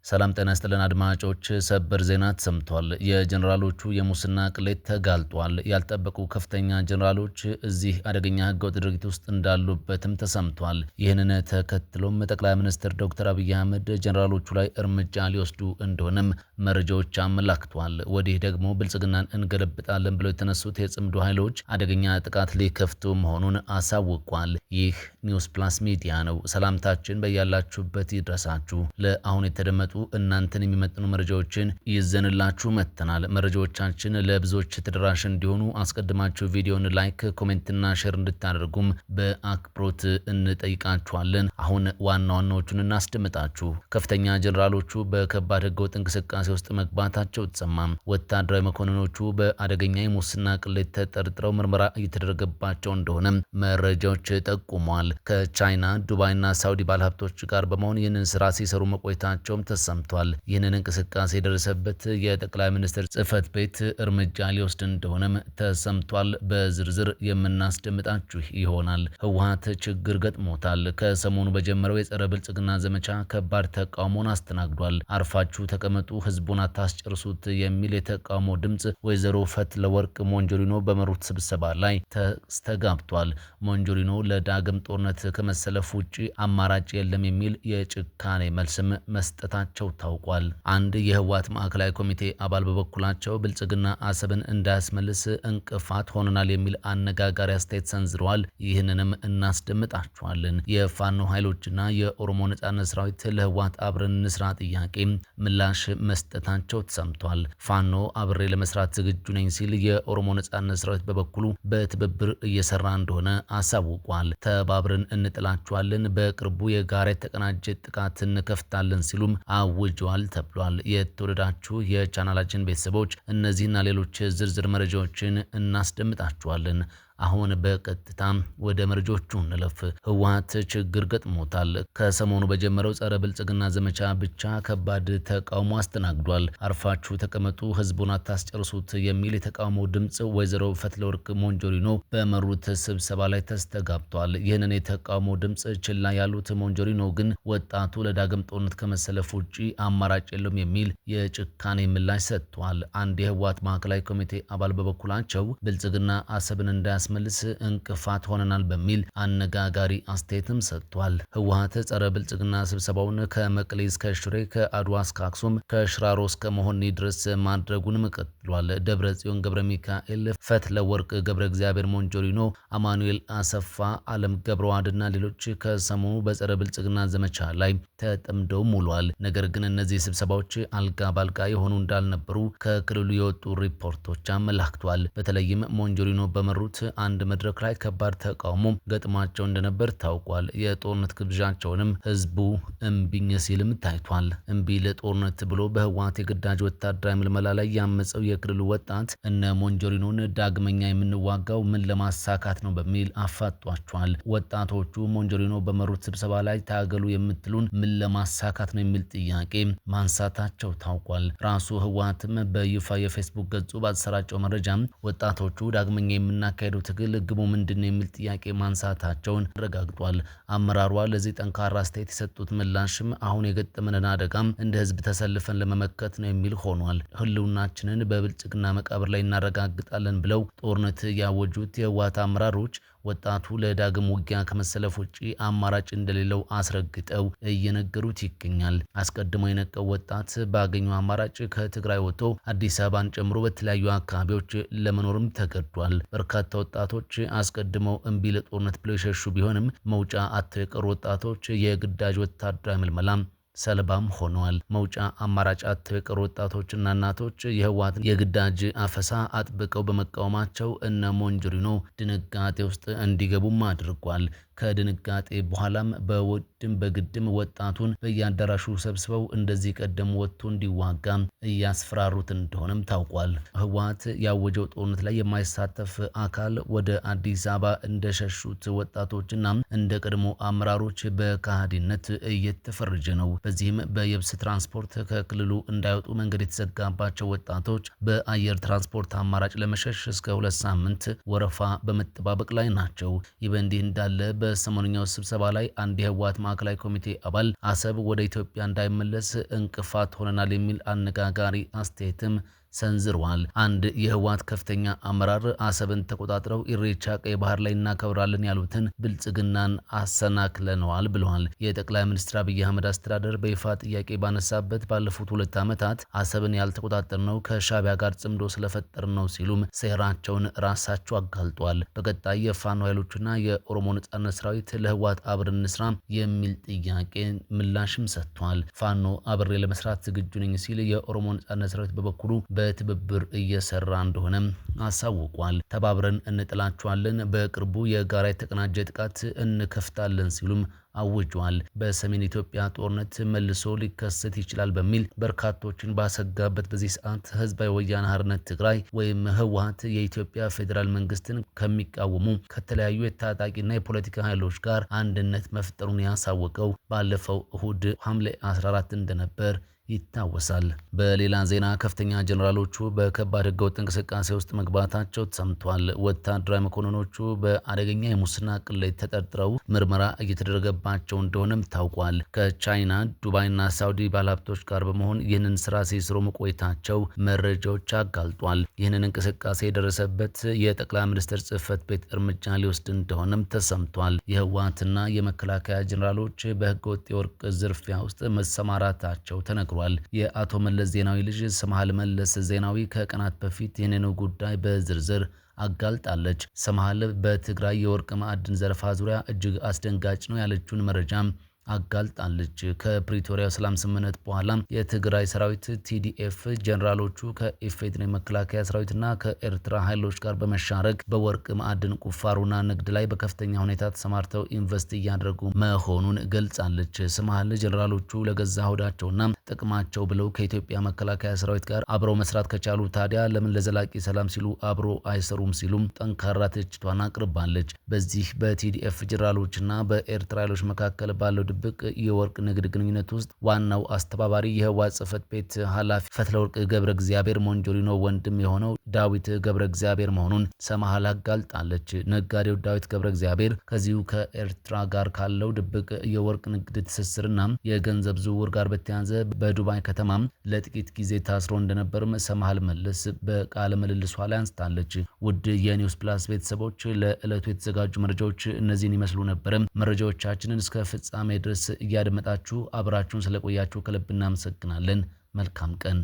ሰላም ጤና ይስጥልን አድማጮች፣ ሰበር ዜና ተሰምቷል። የጀነራሎቹ የሙስና ቅሌት ተጋልጧል። ያልጠበቁ ከፍተኛ ጀነራሎች እዚህ አደገኛ ህገወጥ ድርጊት ውስጥ እንዳሉበትም ተሰምቷል። ይህንን ተከትሎም ጠቅላይ ሚኒስትር ዶክተር አብይ አህመድ ጀነራሎቹ ላይ እርምጃ ሊወስዱ እንደሆነም መረጃዎች አመላክቷል። ወዲህ ደግሞ ብልጽግናን እንገለብጣለን ብለው የተነሱት የጽምዶ ኃይሎች አደገኛ ጥቃት ሊከፍቱ መሆኑን አሳውቋል። ይህ ኒውስ ፕላስ ሚዲያ ነው። ሰላምታችን በያላችሁበት ይድረሳችሁ። ለአሁን የተደመጡ እናንተን የሚመጥኑ መረጃዎችን ይዘንላችሁ መጥተናል። መረጃዎቻችን ለብዙዎች ተደራሽ እንዲሆኑ አስቀድማችሁ ቪዲዮን ላይክ፣ ኮሜንትና ሼር እንድታደርጉም በአክብሮት እንጠይቃችኋለን። አሁን ዋና ዋናዎቹን እናስደምጣችሁ። ከፍተኛ ጀነራሎቹ በከባድ ህገወጥ እንቅስቃሴ ውስጥ መግባታቸው ተሰማ። ወታደራዊ መኮንኖቹ በአደገኛ የሙስና ቅሌት ተጠርጥረው ምርመራ እየተደረገባቸው እንደሆነ መረጃዎች ጠቁመዋል። ከቻይና ዱባይና ሳውዲ ባለሀብቶች ጋር በመሆን ይህንን ስራ ሲሰሩ መቆየታቸውም ተሰምቷል። ይህንን እንቅስቃሴ የደረሰበት የጠቅላይ ሚኒስትር ጽህፈት ቤት እርምጃ ሊወስድ እንደሆነም ተሰምቷል። በዝርዝር የምናስደምጣችሁ ይሆናል። ህወሓት ችግር ገጥሞታል። ከሰሞኑ በጀመረው የጸረ ብልጽግና ዘመቻ ከባድ ተቃውሞን አስተናግዷል። አርፋችሁ ተቀመጡ፣ ህዝቡን አታስጨርሱት የሚል የተቃውሞ ድምፅ ወይዘሮ ፈትለወርቅ ሞንጆሪኖ በመሩት ስብሰባ ላይ ተስተጋብቷል። ሞንጆሪኖ ለዳግም ጦርነት ከመሰለፍ ውጭ አማራጭ የለም የሚል የጭካኔ መልስም መስጠታቸው ታውቋል። አንድ የህወሓት ማዕከላዊ ኮሚቴ አባል በበኩላቸው ብልጽግና አሰብን እንዳያስመልስ እንቅፋት ሆነናል የሚል አነጋጋሪ አስተያየት ሰንዝረዋል። ይህንንም እናስደምጣችኋለን። የፋኖ ኃይሎችና የኦሮሞ ነጻነት ሰራዊት ለህወሓት አብረን እንስራ ጥያቄ ምላሽ መስጠታቸው ተሰምቷል። ፋኖ አብሬ ለመስራት ዝግጁ ነኝ ሲል፣ የኦሮሞ ነጻነት ሰራዊት በበኩሉ በትብብር እየሰራ እንደሆነ አሳውቋል። ተባብረን እንጥላችኋለን፣ በቅርቡ የጋራ የተቀናጀ ጥቃት እንከፍታለን ሲሉም አውጀዋል ተብሏል። የተወደዳችሁ የቻናላችን ቤተሰቦች እነዚህና ሌሎች ዝርዝር መረጃዎችን እናስደምጣችኋለን። አሁን በቀጥታ ወደ መረጃዎቹ እንለፍ። ህወሓት ችግር ገጥሞታል። ከሰሞኑ በጀመረው ጸረ ብልጽግና ዘመቻ ብቻ ከባድ ተቃውሞ አስተናግዷል። አርፋችሁ ተቀመጡ፣ ህዝቡን አታስጨርሱት የሚል የተቃውሞ ድምፅ ወይዘሮ ፈትለወርቅ ሞንጆሪኖ በመሩት ስብሰባ ላይ ተስተጋብቷል። ይህንን የተቃውሞ ድምፅ ችላ ያሉት ሞንጆሪኖ ግን ወጣቱ ለዳግም ጦርነት ከመሰለፍ ውጭ አማራጭ የለውም የሚል የጭካኔ ምላሽ ሰጥቷል። አንድ የህወሓት ማዕከላዊ ኮሚቴ አባል በበኩላቸው ብልጽግና አሰብን እንዳያስ መልስ እንቅፋት ሆነናል በሚል አነጋጋሪ አስተያየትም ሰጥቷል። ህወሓት ጸረ ብልጽግና ስብሰባውን ከመቀሌ እስከ ሽሬ፣ ከአድዋ እስከ አክሱም፣ ከሽራሮ እስከ መሆኒ ድረስ ማድረጉንም ቀጥሏል። ደብረጽዮን ገብረ ሚካኤል፣ ፈትለወርቅ ገብረ እግዚአብሔር ሞንጆሪኖ፣ አማኑኤል አሰፋ፣ አለም ገብረዋድና ሌሎች ከሰሞኑ በጸረ ብልጽግና ዘመቻ ላይ ተጠምደው ውለዋል። ነገር ግን እነዚህ ስብሰባዎች አልጋ ባልጋ የሆኑ እንዳልነበሩ ከክልሉ የወጡ ሪፖርቶች አመላክቷል። በተለይም ሞንጆሪኖ በመሩት አንድ መድረክ ላይ ከባድ ተቃውሞ ገጥሟቸው እንደነበር ታውቋል። የጦርነት ግብዣቸውንም ህዝቡ እምቢኝ ሲልም ታይቷል። እምቢ ለጦርነት ብሎ በህወሓት የግዳጅ ወታደራዊ ምልመላ ላይ ያመፀው የክልሉ ወጣት እነ ሞንጆሪኖን ዳግመኛ የምንዋጋው ምን ለማሳካት ነው በሚል አፋጧቸዋል። ወጣቶቹ ሞንጆሪኖ በመሩት ስብሰባ ላይ ታገሉ የምትሉን ምን ለማሳካት ነው የሚል ጥያቄ ማንሳታቸው ታውቋል። ራሱ ህወሓትም በይፋ የፌስቡክ ገጹ ባሰራጨው መረጃ ወጣቶቹ ዳግመኛ የምናካሄደው ትግል ግቡ ምንድን ነው የሚል ጥያቄ ማንሳታቸውን አረጋግጧል። አመራሯ ለዚህ ጠንካራ አስተያየት የሰጡት ምላሽም አሁን የገጠመንን አደጋም እንደ ህዝብ ተሰልፈን ለመመከት ነው የሚል ሆኗል። ህልውናችንን በብልጽግና መቃብር ላይ እናረጋግጣለን ብለው ጦርነት ያወጁት የህወሓት አመራሮች ወጣቱ ለዳግም ውጊያ ከመሰለፍ ውጪ አማራጭ እንደሌለው አስረግጠው እየነገሩት ይገኛል። አስቀድሞ የነቀው ወጣት ባገኘው አማራጭ ከትግራይ ወጥቶ አዲስ አበባን ጨምሮ በተለያዩ አካባቢዎች ለመኖርም ተገዷል። በርካታ ወጣቶች አስቀድመው እምቢ ለጦርነት ብለው የሸሹ ቢሆንም መውጫ አጥተው የቀሩ ወጣቶች የግዳጅ ወታደራዊ ምልመላም ሰለባም ሆነዋል። መውጫ አማራጭ አጥተው የቀሩ ወጣቶችና እናቶች የህወሓትን የግዳጅ አፈሳ አጥብቀው በመቃወማቸው እነ ሞንጆሪኖ ድንጋጤ ውስጥ እንዲገቡም አድርጓል። ከድንጋጤ በኋላም በውድም በግድም ወጣቱን በየአዳራሹ ሰብስበው እንደዚህ ቀደም ወጥቶ እንዲዋጋ እያስፈራሩት እንደሆነም ታውቋል። ህወሓት ያወጀው ጦርነት ላይ የማይሳተፍ አካል ወደ አዲስ አበባ እንደሸሹት ወጣቶችና እንደ ቀድሞ አመራሮች በካሃዲነት እየተፈረጀ ነው። በዚህም በየብስ ትራንስፖርት ከክልሉ እንዳይወጡ መንገድ የተዘጋባቸው ወጣቶች በአየር ትራንስፖርት አማራጭ ለመሸሽ እስከ 2 ሳምንት ወረፋ በመጠባበቅ ላይ ናቸው። ይህ በእንዲህ እንዳለ በሰሞንኛው ስብሰባ ላይ አንድ የህወሓት ማዕከላዊ ኮሚቴ አባል አሰብ ወደ ኢትዮጵያ እንዳይመለስ እንቅፋት ሆነናል የሚል አነጋጋሪ አስተያየትም ሰንዝረዋል። አንድ የህወሓት ከፍተኛ አመራር አሰብን ተቆጣጥረው ኢሬቻ ቀይ ባህር ላይ እናከብራለን ያሉትን ብልጽግናን አሰናክለነዋል ብለዋል። የጠቅላይ ሚኒስትር አብይ አህመድ አስተዳደር በይፋ ጥያቄ ባነሳበት ባለፉት 2 ዓመታት አሰብን ያልተቆጣጠርነው ከሻዕቢያ ጋር ጽምዶ ስለፈጠር ነው ሲሉም ሴራቸውን ራሳቸው አጋልጧል። በቀጣይ የፋኖ ኃይሎችና የኦሮሞ ነጻነት ሰራዊት ለህወሓት አብረን እንስራ የሚል ጥያቄ ምላሽም ሰጥቷል። ፋኖ አብሬ ለመስራት ዝግጁ ነኝ ሲል የኦሮሞ ነጻነት ሰራዊት በበኩሉ በትብብር እየሰራ እንደሆነም አሳውቋል። ተባብረን እንጥላቸዋለን፣ በቅርቡ የጋራ የተቀናጀ ጥቃት እንከፍታለን ሲሉም አውጇል። በሰሜን ኢትዮጵያ ጦርነት መልሶ ሊከሰት ይችላል በሚል በርካቶችን ባሰጋበት በዚህ ሰዓት ህዝባዊ ወያነ ሓርነት ትግራይ ወይም ህወሓት የኢትዮጵያ ፌዴራል መንግስትን ከሚቃወሙ ከተለያዩ የታጣቂና የፖለቲካ ኃይሎች ጋር አንድነት መፍጠሩን ያሳወቀው ባለፈው እሁድ ሐምሌ 14 እንደነበር ይታወሳል። በሌላ ዜና ከፍተኛ ጀነራሎቹ በከባድ ህገወጥ እንቅስቃሴ ውስጥ መግባታቸው ተሰምቷል። ወታደራዊ መኮንኖቹ በአደገኛ የሙስና ቅሌት ተጠርጥረው ምርመራ እየተደረገባቸው እንደሆነም ታውቋል። ከቻይና ዱባይና ሳውዲ ባለሀብቶች ጋር በመሆን ይህንን ስራ ሲሰሩ መቆየታቸው መረጃዎች አጋልጧል። ይህንን እንቅስቃሴ የደረሰበት የጠቅላይ ሚኒስትር ጽህፈት ቤት እርምጃ ሊወስድ እንደሆነም ተሰምቷል። የህወሓትና የመከላከያ ጀነራሎች በህገወጥ የወርቅ ዝርፊያ ውስጥ መሰማራታቸው ተነግሯል። የአቶ መለስ ዜናዊ ልጅ ስምሃል መለስ ዜናዊ ከቀናት በፊት ይህንን ጉዳይ በዝርዝር አጋልጣለች። ስምሃል በትግራይ የወርቅ ማዕድን ዘረፋ ዙሪያ እጅግ አስደንጋጭ ነው ያለችውን መረጃም አጋልጣለች። ከፕሪቶሪያ ሰላም ስምምነት በኋላ የትግራይ ሰራዊት ቲዲኤፍ ጀነራሎቹ ከኢፌዴሪ መከላከያ ሰራዊትና ከኤርትራ ኃይሎች ጋር በመሻረክ በወርቅ ማዕድን ቁፋሮና ንግድ ላይ በከፍተኛ ሁኔታ ተሰማርተው ኢንቨስት እያደረጉ መሆኑን ገልጻለች። ስምሃል ጀነራሎቹ ለገዛ ሆዳቸውና ጥቅማቸው ብለው ከኢትዮጵያ መከላከያ ሰራዊት ጋር አብረው መስራት ከቻሉ ታዲያ ለምን ለዘላቂ ሰላም ሲሉ አብሮ አይሰሩም ሲሉም ጠንካራ ትችቷን አቅርባለች። በዚህ በቲዲኤፍ ጀነራሎችና በኤርትራ ኃይሎች መካከል ባለው ድብቅ የወርቅ ንግድ ግንኙነት ውስጥ ዋናው አስተባባሪ የህወሓት ጽህፈት ቤት ኃላፊ ፈትለወርቅ ገብረ እግዚአብሔር ሞንጆሪኖ ወንድም የሆነው ዳዊት ገብረ እግዚአብሔር መሆኑን ስምሃል አጋልጣለች። ነጋዴው ዳዊት ገብረ እግዚአብሔር ከዚሁ ከኤርትራ ጋር ካለው ድብቅ የወርቅ ንግድ ትስስርና የገንዘብ ዝውውር ጋር በተያያዘ በዱባይ ከተማ ለጥቂት ጊዜ ታስሮ እንደነበርም ስምሃል መለስ በቃለ ምልልሷ ላይ አንስታለች። ውድ የኒውስ ፕላስ ቤተሰቦች ለዕለቱ የተዘጋጁ መረጃዎች እነዚህን ይመስሉ ነበር። መረጃዎቻችንን እስከ ፍጻሜ ድረስ እያደመጣችሁ አብራችሁን ስለቆያችሁ ከልብ እናመሰግናለን። መልካም ቀን